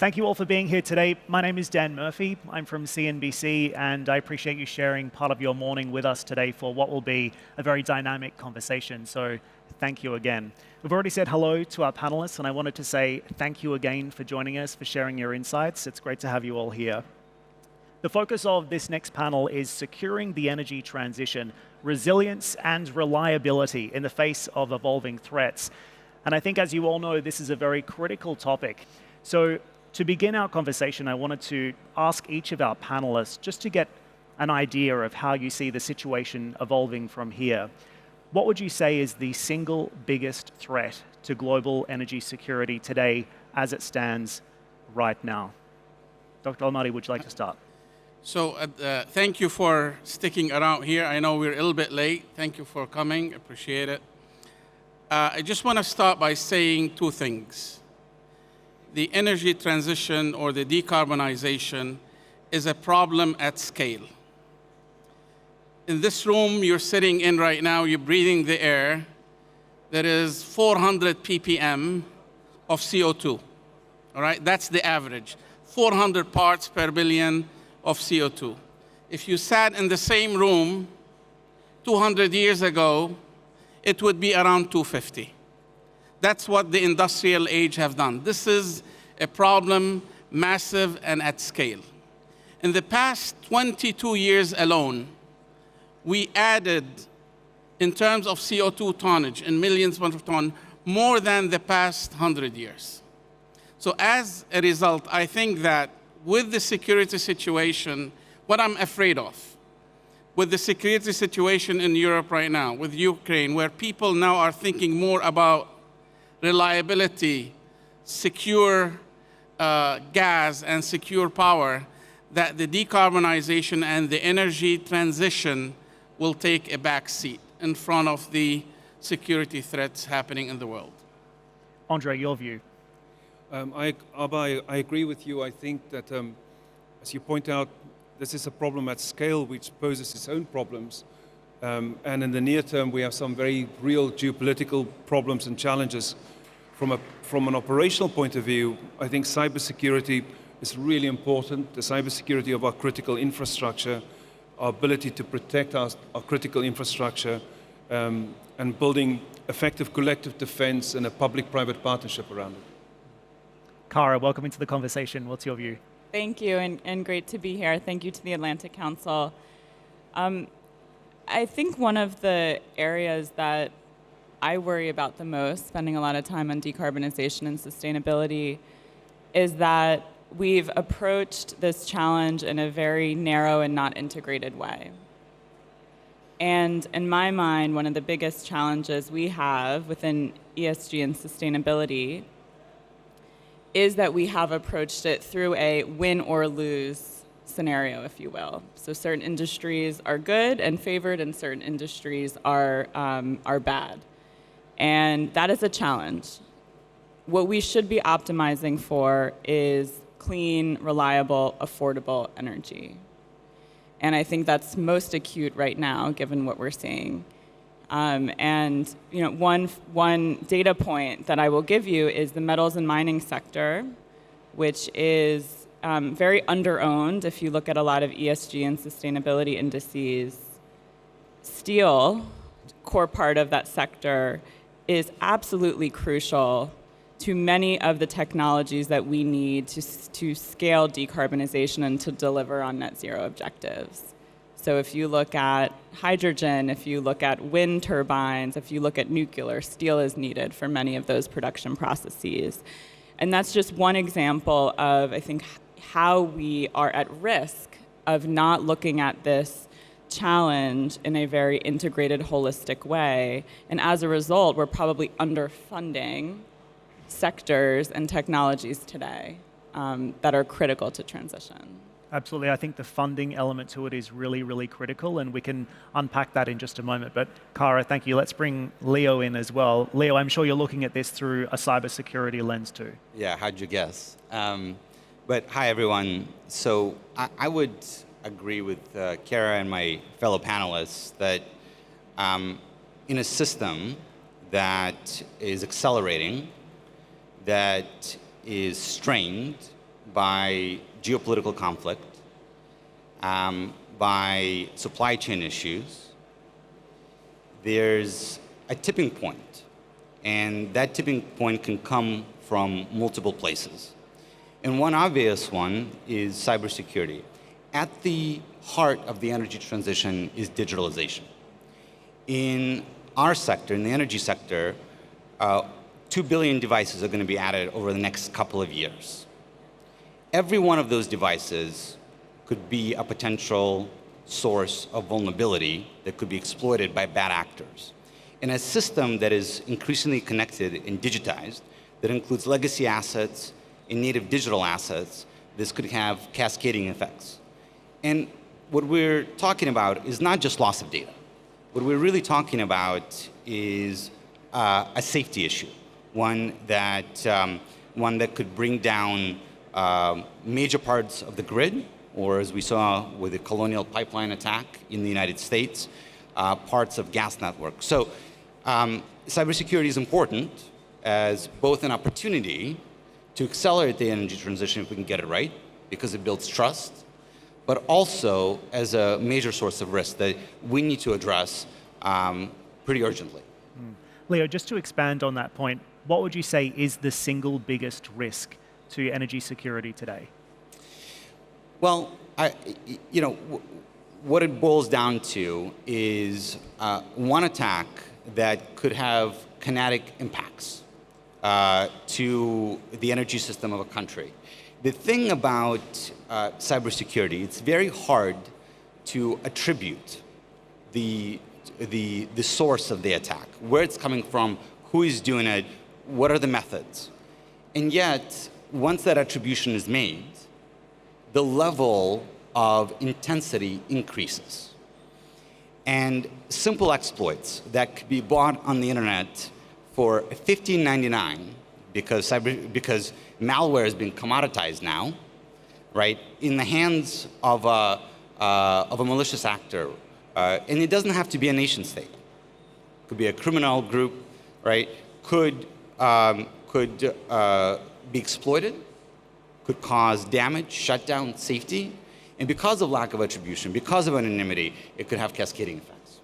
Thank you all for being here today. My name is Dan Murphy. I'm from CNBC, and I appreciate you sharing part of your morning with us today for what will be a very dynamic conversation. So thank you again. We've already said hello to our panelists, and I wanted to say thank you again for joining us, for sharing your insights. It's great to have you all here. The focus of this next panel is securing the energy transition, resilience and reliability in the face of evolving threats. And I think, as you all know, this is a very critical topic. So to begin our conversation, I wanted to ask each of our panelists just to get an idea of how you see the situation evolving from here. What would you say is the single biggest threat to global energy security today as it stands right now? Dr. Almaty, would you like to start? So thank you for sticking around here. I know we're a little bit late. Thank you for coming. Appreciate it. I just want to start by saying two things. The energy transition or the decarbonization is a problem at scale. In this room you're sitting in right now, you're breathing the air. There is 400 ppm of CO2. All right, that's the average. 400 parts per billion of CO2. If you sat in the same room 200 years ago, it would be around 250. That's what the industrial age have done. This is a problem, massive and at scale. In the past 22 years alone, we added, in terms of CO2 tonnage, in millions of tons, more than the past 100 years. So as a result, I think that with the security situation, what I'm afraid of, with the security situation in Europe right now, with Ukraine, where people now are thinking more about reliability, secure gas and secure power, that the decarbonization and the energy transition will take a back seat in front of the security threats happening in the world. Andre, your view. I agree with you. I think that, as you point out, this is a problem at scale which poses its own problems. And in the near term, we have some very real geopolitical problems and challenges. From an operational point of view, I think cybersecurity is really important. The cybersecurity of our critical infrastructure, our ability to protect our critical infrastructure, and building effective collective defense and a public-private partnership around it. Kara, welcome into the conversation. What's your view? Thank you, and great to be here. Thank you to the Atlantic Council. I think one of the areas that I worry about the most, spending a lot of time on decarbonization and sustainability, is that we've approached this challenge in a very narrow and not integrated way. And in my mind, one of the biggest challenges we have within ESG and sustainability is that we have approached it through a win or lose scenario, if you will. So certain industries are good and favored, and certain industries are bad. And that is a challenge. What we should be optimizing for is clean, reliable, affordable energy. And I think that's most acute right now, given what we're seeing. And one data point that I will give you is the metals and mining sector, which is very under-owned if you look at a lot of ESG and sustainability indices. Steel, core part of that sector, is absolutely crucial to many of the technologies that we need to scale decarbonization and to deliver on net zero objectives. So if you look at hydrogen, if you look at wind turbines, if you look at nuclear, steel is needed for many of those production processes. And that's just one example of, I think, how we are at risk of not looking at this challenge in a very integrated, holistic way. And as a result, we're probably underfunding sectors and technologies today that are critical to transition. Absolutely. I think the funding element to it is really, really critical, and we can unpack that in just a moment. But Kara, thank you. Let's bring Leo in as well. Leo, I'm sure you're looking at this through a cybersecurity lens too. Yeah, how'd you guess? But hi, everyone. So I would agree with Kara and my fellow panelists that in a system that is accelerating, that is strained, by geopolitical conflict, by supply chain issues, there's a tipping point. And that tipping point can come from multiple places. And one obvious one is cybersecurity. At the heart of the energy transition is digitalization. In our sector, in the energy sector, 2 billion devices are going to be added over the next couple of years. Every one of those devices could be a potential source of vulnerability that could be exploited by bad actors. In a system that is increasingly connected and digitized, that includes legacy assets and native digital assets, this could have cascading effects. And what we're talking about is not just loss of data. What we're really talking about is a safety issue, one that could bring down major parts of the grid, or as we saw with the Colonial Pipeline attack in the United States, parts of gas networks. So cybersecurity is important as both an opportunity to accelerate the energy transition if we can get it right, because it builds trust, but also as a major source of risk that we need to address pretty urgently. Leo, just to expand on that point, what would you say is the single biggest risk to energy security today? Well, what it boils down to is one attack that could have kinetic impacts to the energy system of a country. The thing about cybersecurity, it's very hard to attribute the source of the attack, where it's coming from, who is doing it, what are the methods. And yet, once that attribution is made, the level of intensity increases. And simple exploits that could be bought on the internet for $15.99 because malware has been commoditized now, right, in the hands of a malicious actor. And it doesn't have to be a nation state. It could be a criminal group, right, could be exploited, could cause damage, shut down safety, and because of lack of attribution, because of anonymity, it could have cascading effects.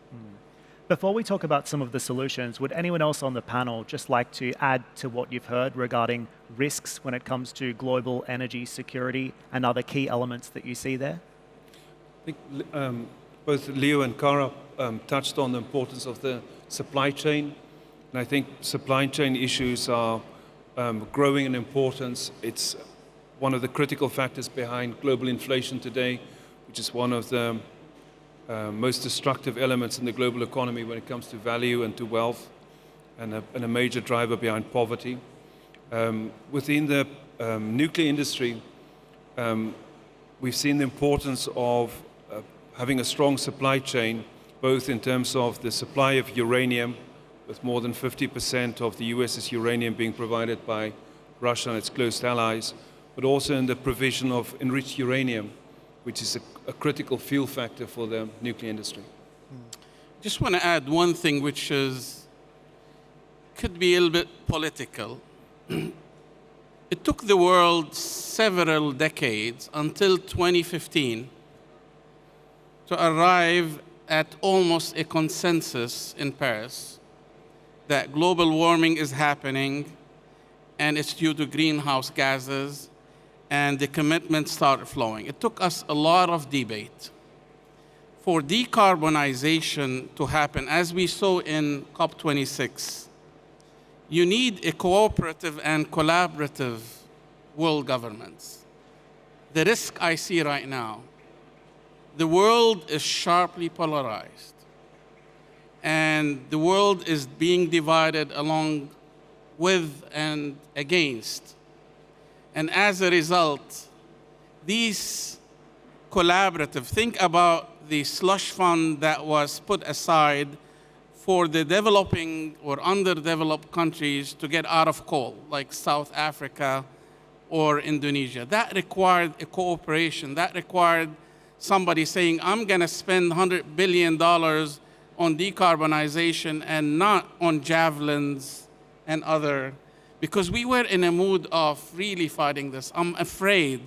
Before we talk about some of the solutions, would anyone else on the panel just like to add to what you've heard regarding risks when it comes to global energy security and other key elements that you see there? I think both Leo and Cara touched on the importance of the supply chain. And I think supply chain issues are growing in importance. It's one of the critical factors behind global inflation today, which is one of the most destructive elements in the global economy when it comes to value and to wealth, and a major driver behind poverty. Within the nuclear industry, we've seen the importance of having a strong supply chain, both in terms of the supply of uranium, with more than 50% of the US's uranium being provided by Russia and its close allies, but also in the provision of enriched uranium, which is a critical fuel factor for the nuclear industry. Just want to add one thing, which could be a little bit political. It took the world several decades until 2015 to arrive at almost a consensus in Paris that global warming is happening and it's due to greenhouse gases, and the commitments started flowing. It took us a lot of debate. For decarbonization to happen, as we saw in COP26, you need a cooperative and collaborative world governments. The risk I see right now, the world is sharply polarized, and the world is being divided along with and against. And as a result, these collaborative, think about the slush fund that was put aside for the developing or underdeveloped countries to get out of coal, like South Africa or Indonesia. That required a cooperation. That required somebody saying, I'm going to spend $100 billion on decarbonization and not on javelins and other because we were in a mood of really fighting this. I'm afraid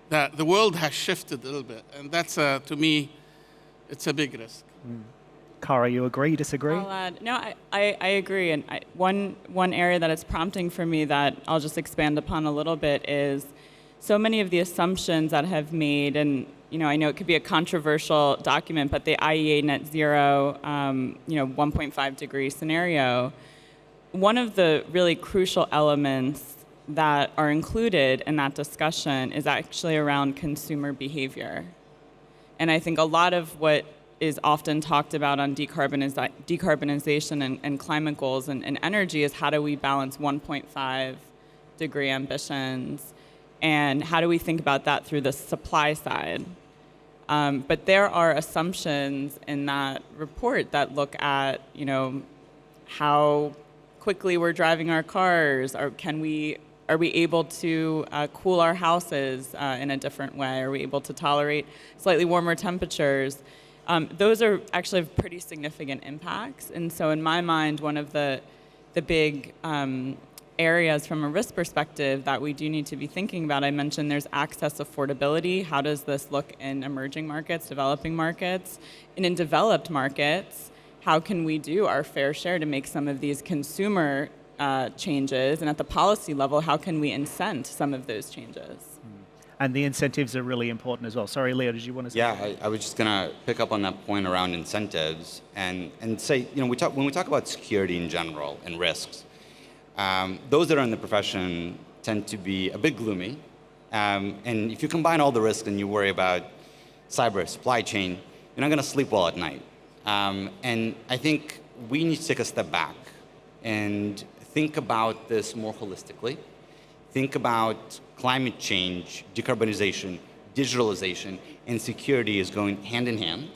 that the world has shifted a little bit, and that's, to me, it's a big risk. Kara, you agree, disagree? I'll add. No, I agree. And one area that it's prompting for me that I'll just expand upon a little bit is so many of the assumptions that have made, and I know it could be a controversial document, but the IEA net zero, 1.5 degree scenario, one of the really crucial elements that are included in that discussion is actually around consumer behavior. And I think a lot of what is often talked about on decarbonization and climate goals and energy is how do we balance 1.5 degree ambitions, and how do we think about that through the supply side. But there are assumptions in that report that look at, how quickly we're driving our cars, or are we able to cool our houses in a different way? Are we able to tolerate slightly warmer temperatures? Those are actually pretty significant impacts. And so in my mind, one of the big areas from a risk perspective that we do need to be thinking about, I mentioned there's access affordability. How does this look in emerging markets, developing markets? And in developed markets, how can we do our fair share to make some of these consumer changes? And at the policy level, how can we incent some of those changes? And the incentives are really important as well. Sorry, Leo, did you want to say? Yeah, I was just going to pick up on that point around incentives and say, when we talk about security in general and risks, those that are in the profession tend to be a bit gloomy. And if you combine all the risks and you worry about cyber, supply chain, you're not going to sleep well at night. And I think we need to take a step back and think about this more holistically. Think about climate change, decarbonization, digitalization, and security is going hand in hand,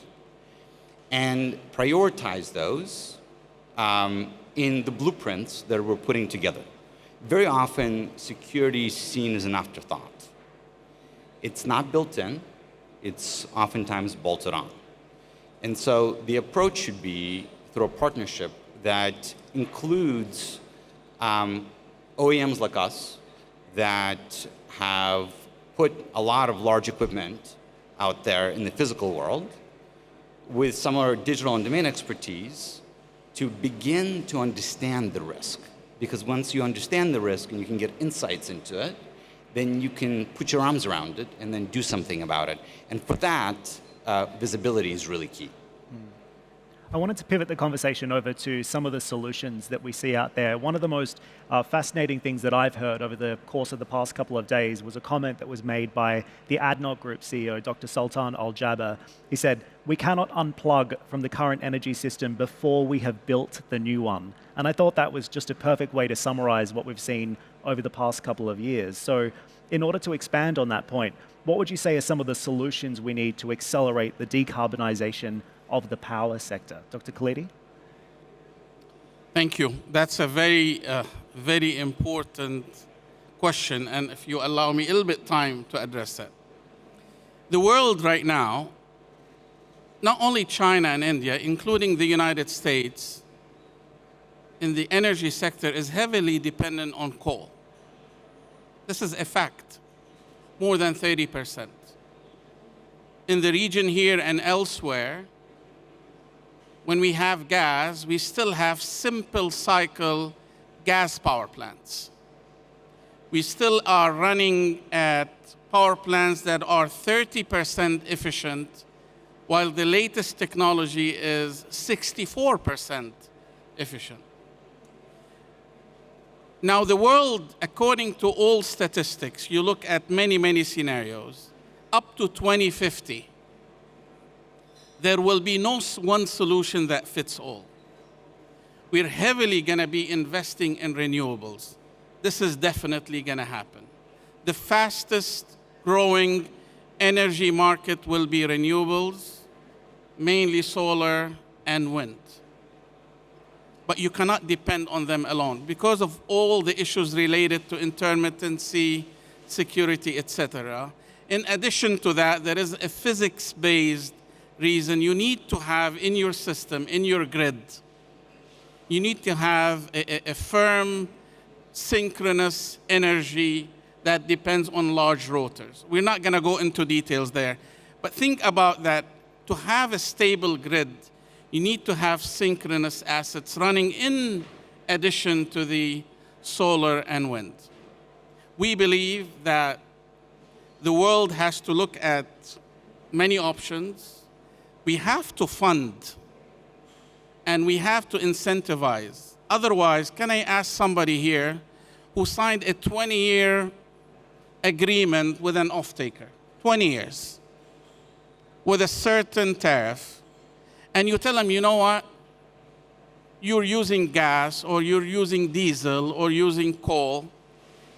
and prioritize those in the blueprints that we're putting together. Very often, security is seen as an afterthought. It's not built in, it's oftentimes bolted on. And so the approach should be through a partnership that includes OEMs like us that have put a lot of large equipment out there in the physical world with some of our digital and domain expertise to begin to understand the risk. Because once you understand the risk and you can get insights into it, then you can put your arms around it and then do something about it. And for that, visibility is really key. I wanted to pivot the conversation over to some of the solutions that we see out there. One of the most fascinating things that I've heard over the course of the past couple of days was a comment that was made by the ADNOC Group CEO, Dr. Sultan Al-Jaber. He said, "We cannot unplug from the current energy system before we have built the new one." And I thought that was just a perfect way to summarize what we've seen over the past couple of years. So in order to expand on that point, what would you say are some of the solutions we need to accelerate the decarbonization of the power sector? Dr. Khalidi? Thank you. That's a very, very important question, and if you allow me a little bit time to address that. The world right now, not only China and India, including the United States, in the energy sector is heavily dependent on coal. This is a fact, more than 30%. In the region here and elsewhere, when we have gas, we still have simple cycle gas power plants. We still are running at power plants that are 30% efficient, while the latest technology is 64% efficient. Now, the world, according to all statistics, you look at many, many scenarios, up to 2050, there will be no one solution that fits all. We're heavily going to be investing in renewables. This is definitely going to happen. The fastest growing energy market will be renewables, mainly solar and wind. But you cannot depend on them alone because of all the issues related to intermittency, security, etc. In addition to that, there is a physics-based reason you need to have in your system, in your grid, you need to have a firm, synchronous energy that depends on large rotors. We're not going to go into details there. But think about that. To have a stable grid, you need to have synchronous assets running in addition to the solar and wind. We believe that the world has to look at many options. We have to fund, and we have to incentivize. Otherwise, can I ask somebody here who signed a 20-year agreement with an off-taker, 20 years, with a certain tariff, and you tell them, you know what, you're using gas, or you're using diesel, or using coal,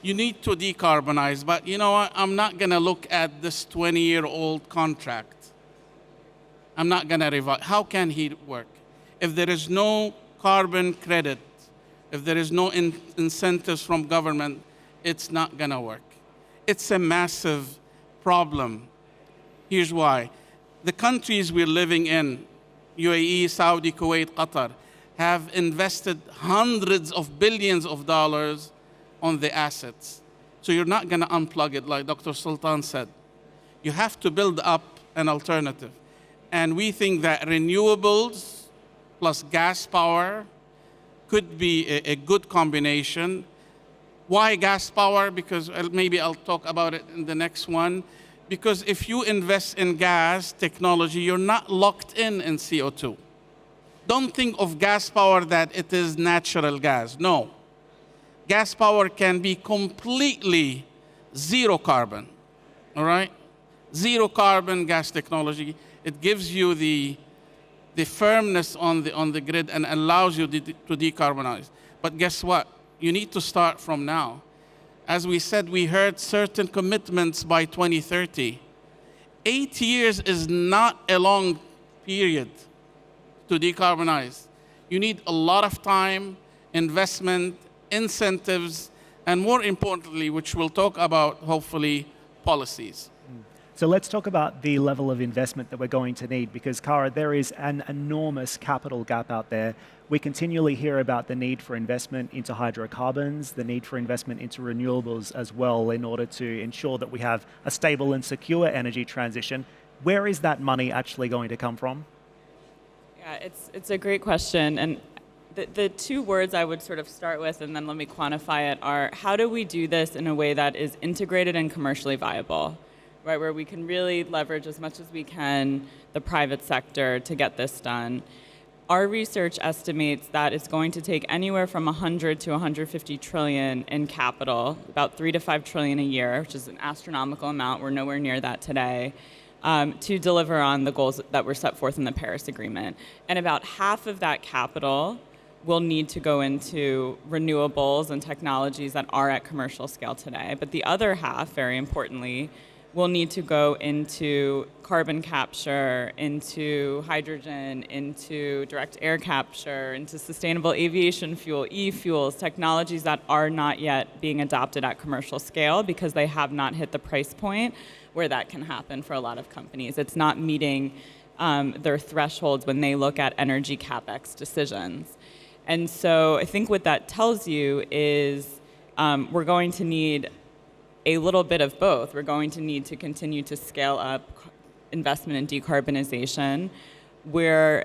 you need to decarbonize, but you know what, I'm not gonna look at this 20-year-old contract. I'm not gonna revise. How can he work? If there is no carbon credit, if there is no incentives from government, it's not gonna work. It's a massive problem. Here's why. The countries we're living in, UAE, Saudi, Kuwait, Qatar, have invested hundreds of billions of dollars on the assets. So you're not going to unplug it like Dr. Sultan said. You have to build up an alternative. And we think that renewables plus gas power could be a good combination. Why gas power? Because maybe I'll talk about it in the next one. Because if you invest in gas technology, you're not locked in CO2. Don't think of gas power that it is natural gas. No. Gas power can be completely zero carbon, all right? Zero carbon gas technology. It gives you the firmness on the grid and allows you to decarbonize. But guess what? You need to start from now. As we said, we heard certain commitments by 2030. 8 years is not a long period to decarbonize. You need a lot of time, investment, incentives, and more importantly, which we'll talk about, hopefully, policies. So let's talk about the level of investment that we're going to need, because Kara, there is an enormous capital gap out there. We continually hear about the need for investment into hydrocarbons, the need for investment into renewables as well, in order to ensure that we have a stable and secure energy transition. Where is that money actually going to come from? Yeah, it's a great question. And the two words I would sort of start with, and then let me quantify it, are how do we do this in a way that is integrated and commercially viable? Right, where we can really leverage as much as we can the private sector to get this done. Our research estimates that it's going to take anywhere from 100 to 150 trillion in capital, about 3 to 5 trillion a year, which is an astronomical amount. We're nowhere near that today, to deliver on the goals that were set forth in the Paris Agreement. And about half of that capital will need to go into renewables and technologies that are at commercial scale today. But the other half, very importantly, will need to go into carbon capture, into hydrogen, into direct air capture, into sustainable aviation fuel, e-fuels, technologies that are not yet being adopted at commercial scale because they have not hit the price point where that can happen for a lot of companies. It's not meeting their thresholds when they look at energy capex decisions. And so I think what that tells you is we're going to need a little bit of both. We're going to need to continue to scale up investment in decarbonization. We're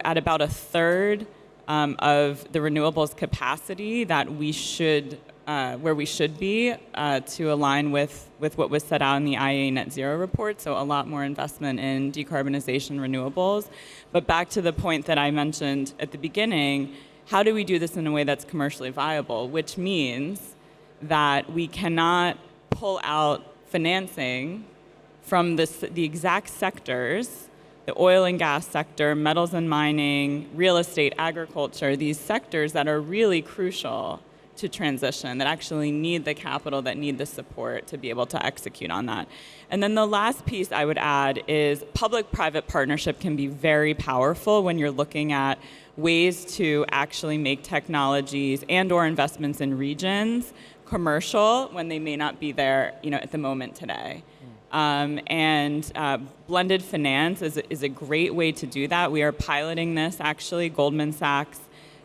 at about a third of the renewables capacity that we should, where we should be to align with what was set out in the IEA Net Zero report, so a lot more investment in decarbonization renewables. But back to the point that I mentioned at the beginning, how do we do this in a way that's commercially viable, which means that we cannot pull out financing from the exact sectors, the oil and gas sector, metals and mining, real estate, agriculture, these sectors that are really crucial to transition, that actually need the capital, that need the support to be able to execute on that. And then the last piece I would add is public-private partnership can be very powerful when you're looking at ways to actually make technologies and or investments in regions commercial when they may not be there, at the moment today. Blended finance is a great way to do that. We are piloting this, actually. Goldman Sachs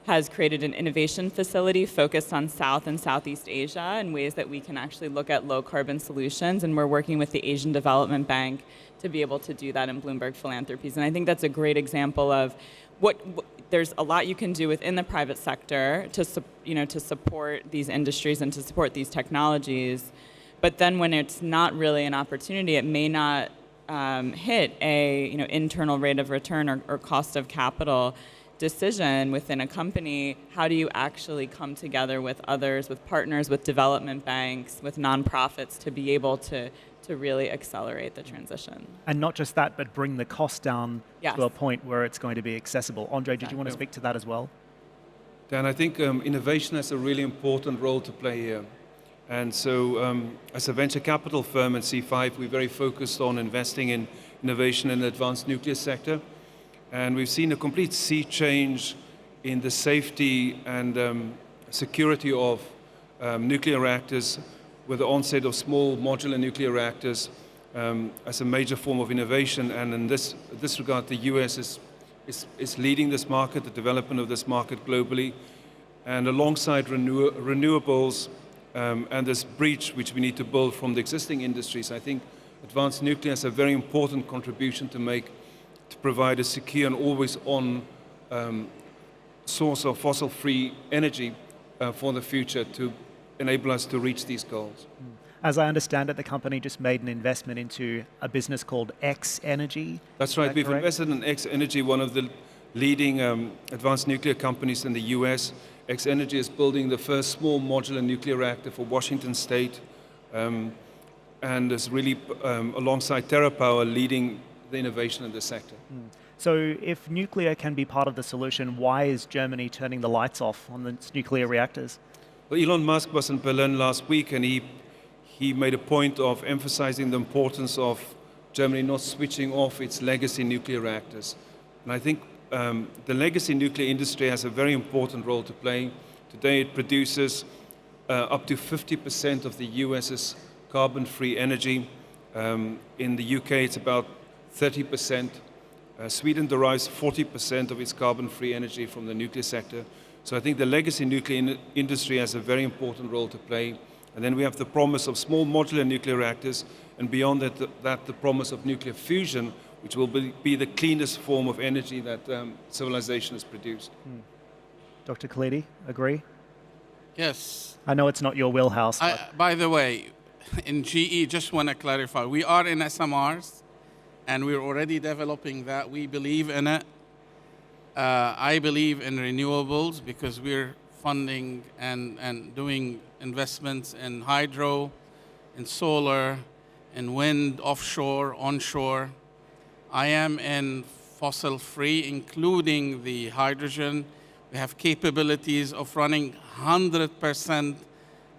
has created an innovation facility focused on South and Southeast Asia and ways that we can actually look at low-carbon solutions, and we're working with the Asian Development Bank to be able to do that in Bloomberg Philanthropies. And I think that's a great example of there's a lot you can do within the private sector to support these industries and to support these technologies. But then when it's not really an opportunity, it may not hit a internal rate of return or cost of capital decision within a company. How do you actually come together with others, with partners, with development banks, with nonprofits to be able to really accelerate the transition? And not just that, but bring the cost down Yes. to a point where it's going to be accessible. Andre, did you want to speak to that as well? Dan, I think innovation has a really important role to play here. And so as a venture capital firm at C5, we're very focused on investing in innovation in the advanced nuclear sector. And we've seen a complete sea change in the safety and security of nuclear reactors with the onset of small modular nuclear reactors as a major form of innovation. And in this regard, the US is leading this market, the development of this market globally. And alongside renewables and this breach which we need to build from the existing industries, I think advanced nuclear has a very important contribution to make to provide a secure and always-on source of fossil-free energy for the future to enable us to reach these goals. As I understand it, the company just made an investment into a business called X Energy. That's right. We've invested in X Energy, one of the leading advanced nuclear companies in the US. X Energy is building the first small modular nuclear reactor for Washington State and is really, alongside TerraPower, leading the innovation in this sector. So if nuclear can be part of the solution, why is Germany turning the lights off on its nuclear reactors? Well, Elon Musk was in Berlin last week, and he made a point of emphasizing the importance of Germany not switching off its legacy nuclear reactors. And I think the legacy nuclear industry has a very important role to play. Today it produces up to 50% of the US's carbon-free energy. In the UK it's about 30%. Sweden derives 40% of its carbon-free energy from the nuclear sector. So I think the legacy nuclear industry has a very important role to play. And then we have the promise of small modular nuclear reactors, and beyond that, the promise of nuclear fusion, which will be the cleanest form of energy that civilization has produced. Dr. Khalidi, agree? Yes. I know it's not your wheelhouse. By the way, in GE, just want to clarify, we are in SMRs, and we're already developing that. We believe in it. I believe in renewables because we're funding and doing investments in hydro, in solar, in wind, offshore, onshore. I am in fossil-free, including the hydrogen. We have capabilities of running 100%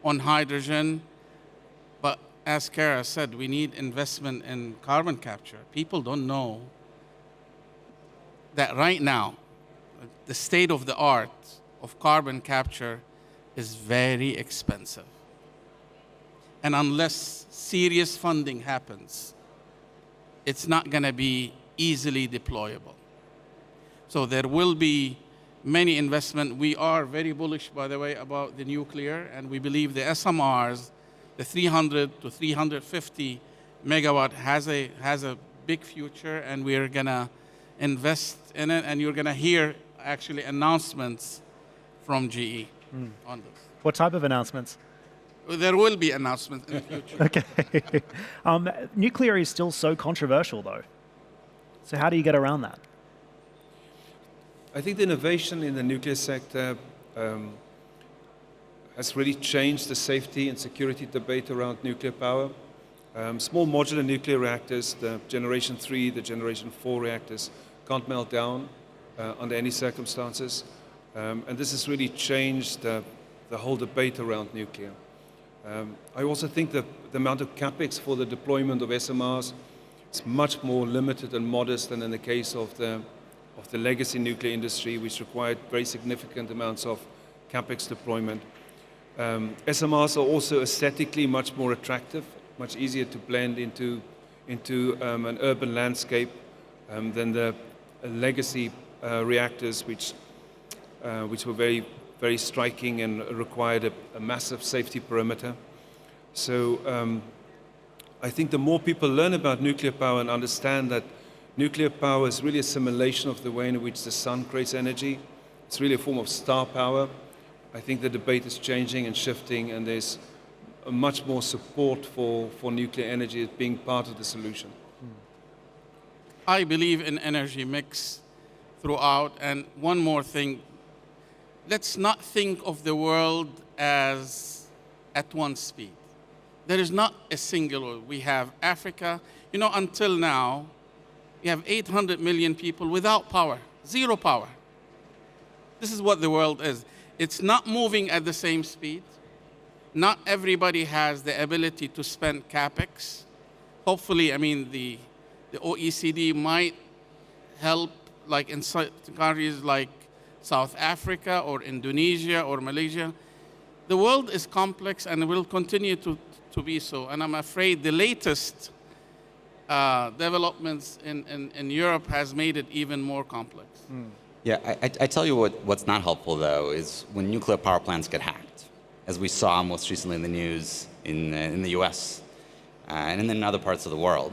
on hydrogen. But as Kara said, we need investment in carbon capture. People don't know that right now, the state of the art of carbon capture is very expensive. And unless serious funding happens, it's not going to be easily deployable. So there will be many investment. We are very bullish, by the way, about the nuclear, and we believe the SMRs, the 300 to 350 megawatt has a big future, and we're going to invest in it, and you're going to hear actually announcements from GE on this. What type of announcements? There will be announcements in the future. Okay. Nuclear is still so controversial, though. So how do you get around that? I think the innovation in the nuclear sector has really changed the safety and security debate around nuclear power. Small modular nuclear reactors, the generation 3, the generation 4 reactors, can't melt down under any circumstances. And this has really changed the whole debate around nuclear. I also think that the amount of capex for the deployment of SMRs is much more limited and modest than in the case of the legacy nuclear industry, which required very significant amounts of capex deployment. SMRs are also aesthetically much more attractive, much easier to blend into an urban landscape than the legacy reactors, which were very, very striking and required a massive safety perimeter. So I think the more people learn about nuclear power and understand that nuclear power is really a simulation of the way in which the sun creates energy, it's really a form of star power. I think the debate is changing and shifting, and there's much more support for nuclear energy as being part of the solution. I believe in energy mix throughout. And one more thing, let's not think of the world as at one speed. There is not a single world. We have Africa. Until now, you have 800 million people without power, zero power. This is what the world is. It's not moving at the same speed. Not everybody has the ability to spend capex. Hopefully, the OECD might help, like in countries like South Africa or Indonesia or Malaysia. The world is complex and will continue to be so. And I'm afraid the latest developments in Europe has made it even more complex. Yeah, I tell you what's not helpful, though, is when nuclear power plants get hacked, as we saw most recently in the news in the US and in other parts of the world.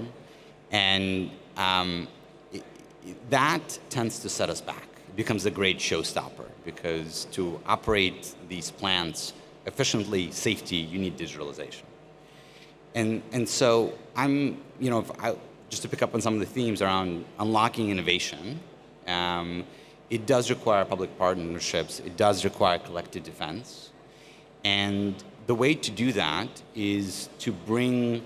And that tends to set us back. It becomes a great showstopper, because to operate these plants efficiently, safety, you need digitalization. And so just to pick up on some of the themes around unlocking innovation, it does require public partnerships. It does require collective defense. And the way to do that is to bring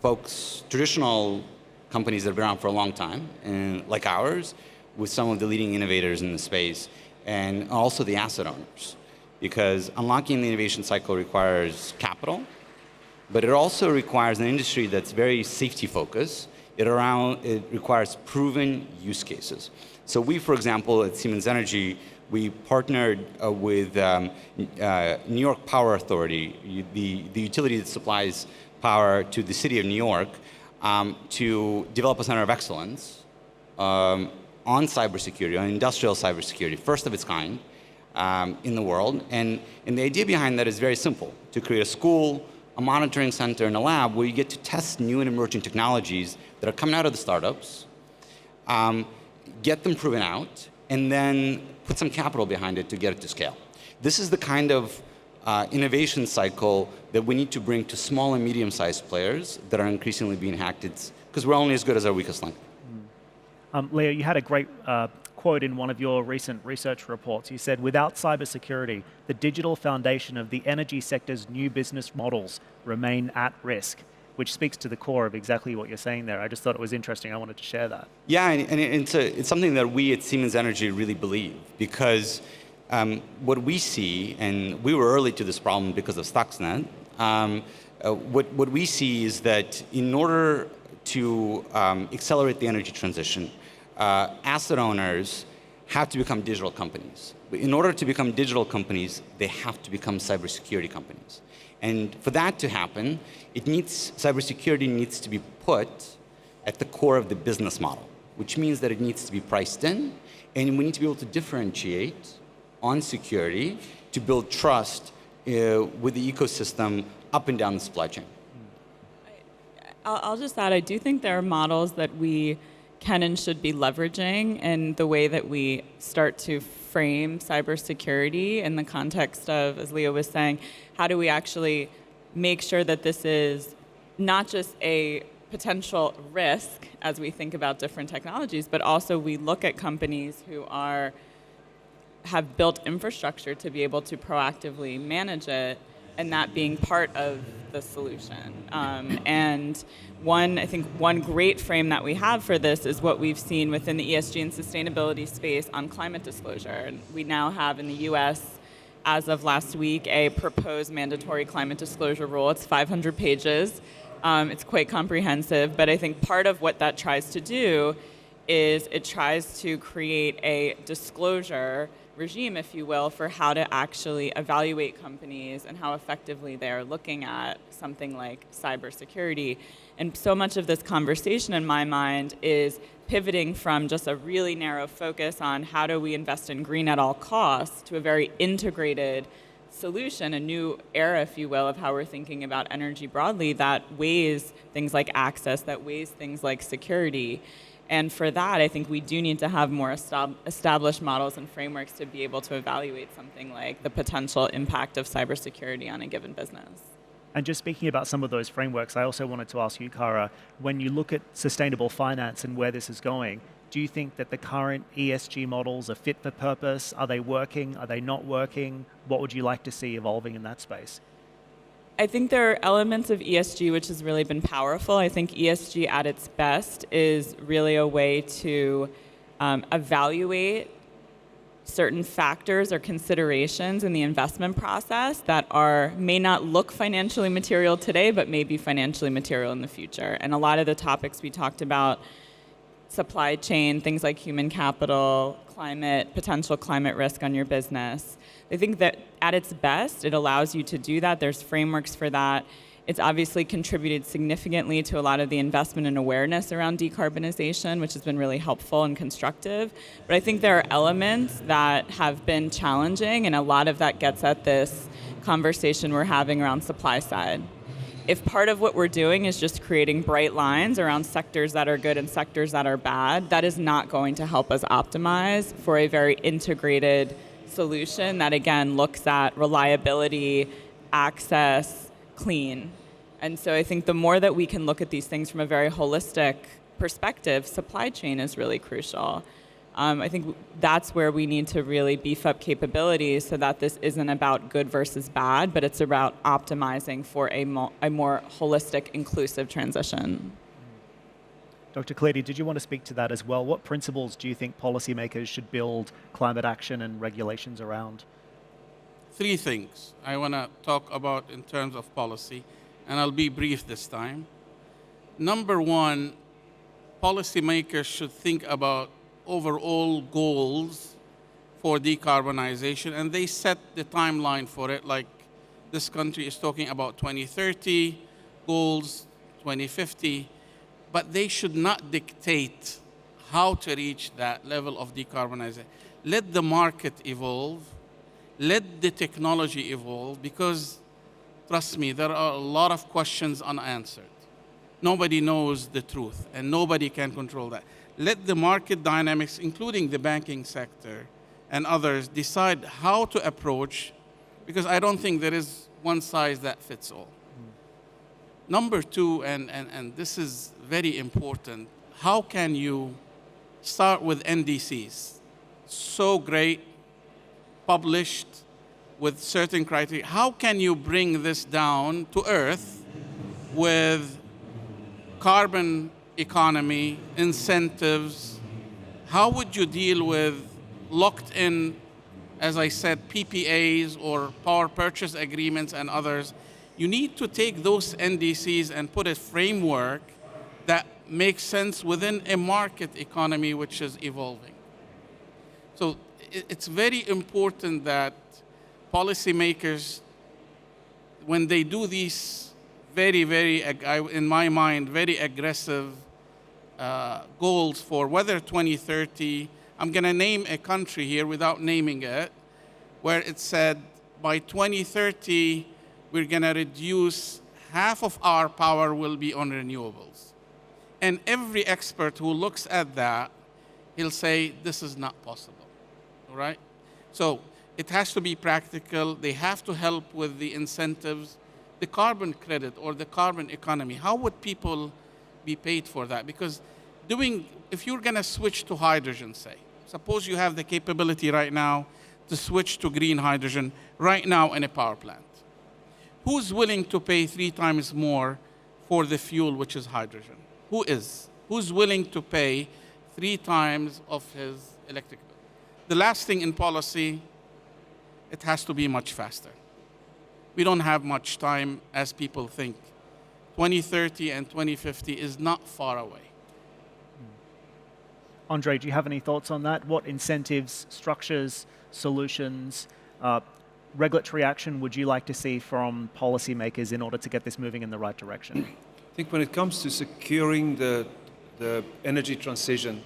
folks, traditional companies that have been around for a long time, and like ours, with some of the leading innovators in the space, and also the asset owners. Because unlocking the innovation cycle requires capital, but it also requires an industry that's very safety focused. It requires proven use cases. So we, for example, at Siemens Energy, we partnered with New York Power Authority, the utility that supplies power to the city of New York, to develop a center of excellence on cybersecurity, on industrial cybersecurity, first of its kind in the world. And the idea behind that is very simple: to create a school, a monitoring center, and a lab where you get to test new and emerging technologies that are coming out of the startups, get them proven out, and then put some capital behind it to get it to scale. This is the kind of innovation cycle that we need to bring to small and medium-sized players that are increasingly being hacked, because we're only as good as our weakest link. Leo, you had a great quote in one of your recent research reports. You said, without cybersecurity, the digital foundation of the energy sector's new business models remain at risk, which speaks to the core of exactly what you're saying there. I just thought it was interesting. I wanted to share that. Yeah, and it's something that we at Siemens Energy really believe, because what we see, and we were early to this problem because of Stuxnet, what we see is that in order to accelerate the energy transition, asset owners have to become digital companies. But in order to become digital companies, they have to become cybersecurity companies. And for that to happen, cybersecurity needs to be put at the core of the business model, which means that it needs to be priced in, and we need to be able to differentiate on security to build trust with the ecosystem up and down the supply chain. I'll just add, I do think there are models that we can and should be leveraging in the way that we start to frame cybersecurity in the context of, as Leo was saying, how do we actually make sure that this is not just a potential risk as we think about different technologies, but also we look at companies who have built infrastructure to be able to proactively manage it, and that being part of the solution. And I think one great frame that we have for this is what we've seen within the ESG and sustainability space on climate disclosure. And we now have in the US, as of last week, a proposed mandatory climate disclosure rule. It's 500 pages. It's quite comprehensive, but I think part of what that tries to do is it tries to create a disclosure regime, if you will, for how to actually evaluate companies and how effectively they are looking at something like cybersecurity. And so much of this conversation in my mind is pivoting from just a really narrow focus on how do we invest in green at all costs to a very integrated solution, a new era, if you will, of how we're thinking about energy broadly that weighs things like access, that weighs things like security. And for that, I think we do need to have more established models and frameworks to be able to evaluate something like the potential impact of cybersecurity on a given business. And just speaking about some of those frameworks, I also wanted to ask you, Kara, when you look at sustainable finance and where this is going, do you think that the current ESG models are fit for purpose? Are they working? Are they not working? What would you like to see evolving in that space? I think there are elements of ESG which has really been powerful. I think ESG at its best is really a way to evaluate certain factors or considerations in the investment process that may not look financially material today, but may be financially material in the future. And a lot of the topics we talked about, supply chain, things like human capital, climate, potential climate risk on your business. I think that at its best, it allows you to do that. There's frameworks for that. It's obviously contributed significantly to a lot of the investment and awareness around decarbonization, which has been really helpful and constructive. But I think there are elements that have been challenging, and a lot of that gets at this conversation we're having around supply side. If part of what we're doing is just creating bright lines around sectors that are good and sectors that are bad, that is not going to help us optimize for a very integrated solution that, again, looks at reliability, access, clean. And so I think the more that we can look at these things from a very holistic perspective, supply chain is really crucial. I think that's where we need to really beef up capabilities so that this isn't about good versus bad, but it's about optimizing for a more holistic, inclusive transition. Dr. Kalidi, did you want to speak to that as well? What principles do you think policymakers should build climate action and regulations around? Three things I want to talk about in terms of policy, and I'll be brief this time. Number one, policymakers should think about overall goals for decarbonization, and they set the timeline for it, like this country is talking about 2030 goals, 2050, but they should not dictate how to reach that level of decarbonization. Let the market evolve, let the technology evolve, because trust me, there are a lot of questions unanswered. Nobody knows the truth, and nobody can control that. Let the market dynamics, including the banking sector and others, decide how to approach, because I don't think there is one size that fits all. Number two, and this is very important, how can you start with NDCs? So great, published with certain criteria. How can you bring this down to earth with carbon economy, incentives? How would you deal with locked in, as I said, PPAs or power purchase agreements and others? You need to take those NDCs and put a framework that makes sense within a market economy which is evolving. So it's very important that policymakers, when they do these very, in my mind, very aggressive goals for whether 2030, I'm going to name a country here without naming it, where it said by 2030, we're going to reduce half of our power will be on renewables. And every expert who looks at that, he'll say, this is not possible, all right? So it has to be practical. They have to help with the incentives, the carbon credit or the carbon economy. How would people be paid for that? Because if you're going to switch to hydrogen, say, suppose you have the capability right now to switch to green hydrogen right now in a power plant. Who's willing to pay 3 times more for the fuel, which is hydrogen? Who is? Who's willing to pay 3 times of his electric bill? The last thing in policy, it has to be much faster. We don't have much time as people think. 2030 and 2050 is not far away. Andre, do you have any thoughts on that? What incentives, structures, solutions, regulatory action would you like to see from policymakers in order to get this moving in the right direction? I think when it comes to securing the energy transition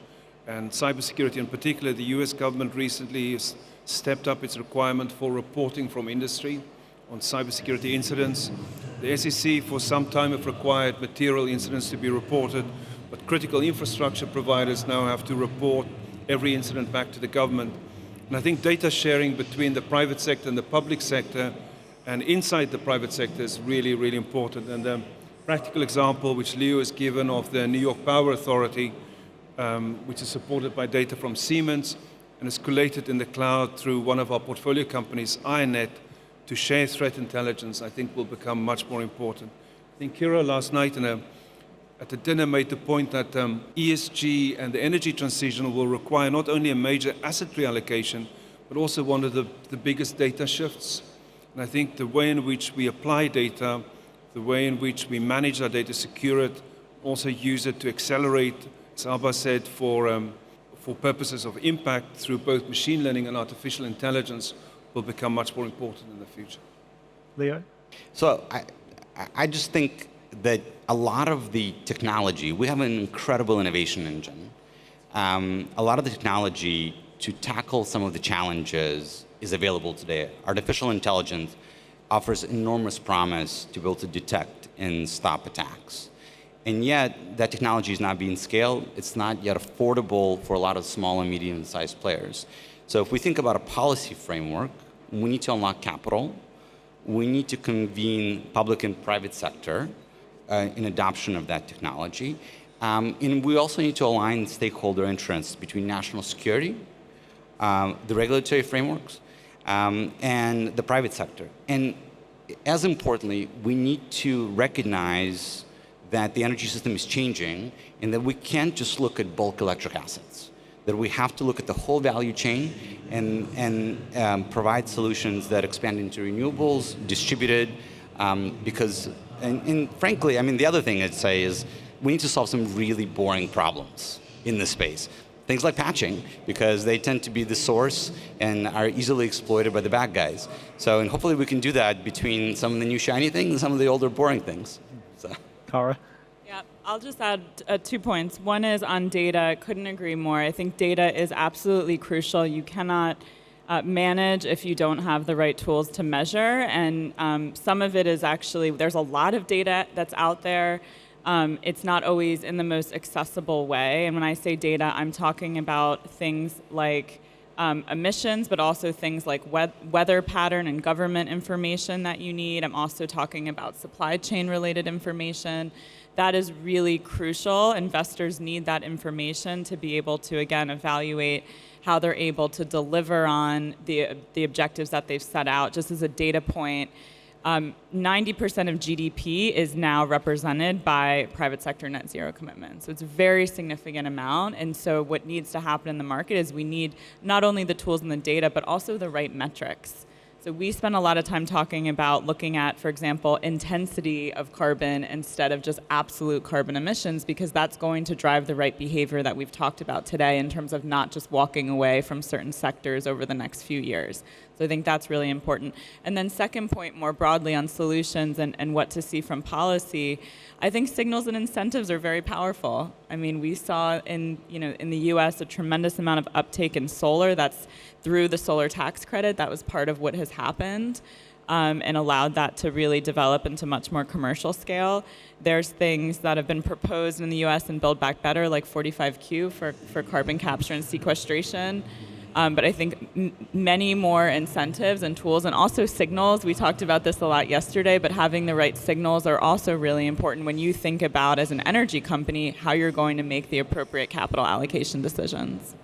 and cybersecurity in particular, the US government recently has stepped up its requirement for reporting from industry on cybersecurity incidents. The SEC for some time have required material incidents to be reported, but critical infrastructure providers now have to report every incident back to the government. And I think data sharing between the private sector and the public sector and inside the private sector is really, really important. And the practical example which Leo has given of the New York Power Authority, which is supported by data from Siemens and is collated in the cloud through one of our portfolio companies, INET, to share threat intelligence, I think will become much more important. I think Kira last night at the dinner made the point that ESG and the energy transition will require not only a major asset reallocation, but also one of the biggest data shifts. And I think the way in which we apply data, the way in which we manage our data, secure it, also use it to accelerate, as Abba said, for purposes of impact through both machine learning and artificial intelligence will become much more important in the future. Leo? So I just think that a lot of the technology, we have an incredible innovation engine. A lot of the technology to tackle some of the challenges is available today. Artificial intelligence offers enormous promise to be able to detect and stop attacks. And yet, that technology is not being scaled. It's not yet affordable for a lot of small and medium-sized players. So if we think about a policy framework, we need to unlock capital. We need to convene public and private sector in adoption of that technology. And we also need to align stakeholder interests between national security, the regulatory frameworks, and the private sector. And as importantly, we need to recognize that the energy system is changing and that we can't just look at bulk electric assets, that we have to look at the whole value chain and provide solutions that expand into renewables, distributed, because, and frankly, I mean, the other thing I'd say is we need to solve some really boring problems in this space. Things like patching, because they tend to be the source and are easily exploited by the bad guys. So, and hopefully we can do that between some of the new shiny things and some of the older boring things. So. Kara? Yeah, I'll just add 2 points. One is on data. Couldn't agree more. I think data is absolutely crucial. You cannot manage if you don't have the right tools to measure. And some of it is actually, there's a lot of data that's out there. It's not always in the most accessible way. And when I say data, I'm talking about things like emissions, but also things like weather pattern and government information that you need. I'm also talking about supply chain related information. That is really crucial. Investors need that information to be able to, again, evaluate how they're able to deliver on the objectives that they've set out. Just as a data point, 90% of GDP is now represented by private sector net zero commitments. So it's a very significant amount. And so what needs to happen in the market is we need not only the tools and the data, but also the right metrics. So we spend a lot of time talking about looking at, for example, intensity of carbon instead of just absolute carbon emissions, because that's going to drive the right behavior that we've talked about today in terms of not just walking away from certain sectors over the next few years. So I think that's really important. And then second point, more broadly on solutions and what to see from policy, I think signals and incentives are very powerful. I mean, we saw in the US a tremendous amount of uptake in solar. That's through the solar tax credit. That was part of what has happened and allowed that to really develop into much more commercial scale. There's things that have been proposed in the US and Build Back Better, like 45Q for carbon capture and sequestration. But I think many more incentives and tools and also signals. We talked about this a lot yesterday, but having the right signals are also really important when you think about, as an energy company, how you're going to make the appropriate capital allocation decisions.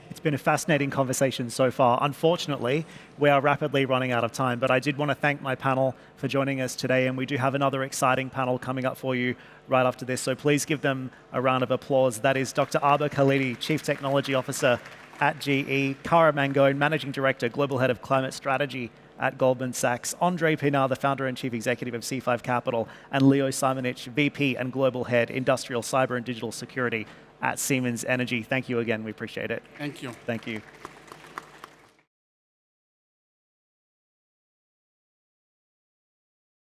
It's been a fascinating conversation so far. Unfortunately, we are rapidly running out of time, but I did want to thank my panel for joining us today, and we do have another exciting panel coming up for you right after this, so please give them a round of applause. That is Dr. Abba Khalidi, Chief Technology Officer at GE, Kara Mangone, Managing Director, Global Head of Climate Strategy at Goldman Sachs, Andre Pinar, the founder and chief executive of C5 Capital, and Leo Simonich, VP and global head, industrial, cyber, and digital security at Siemens Energy. Thank you again. We appreciate it. Thank you. Thank you.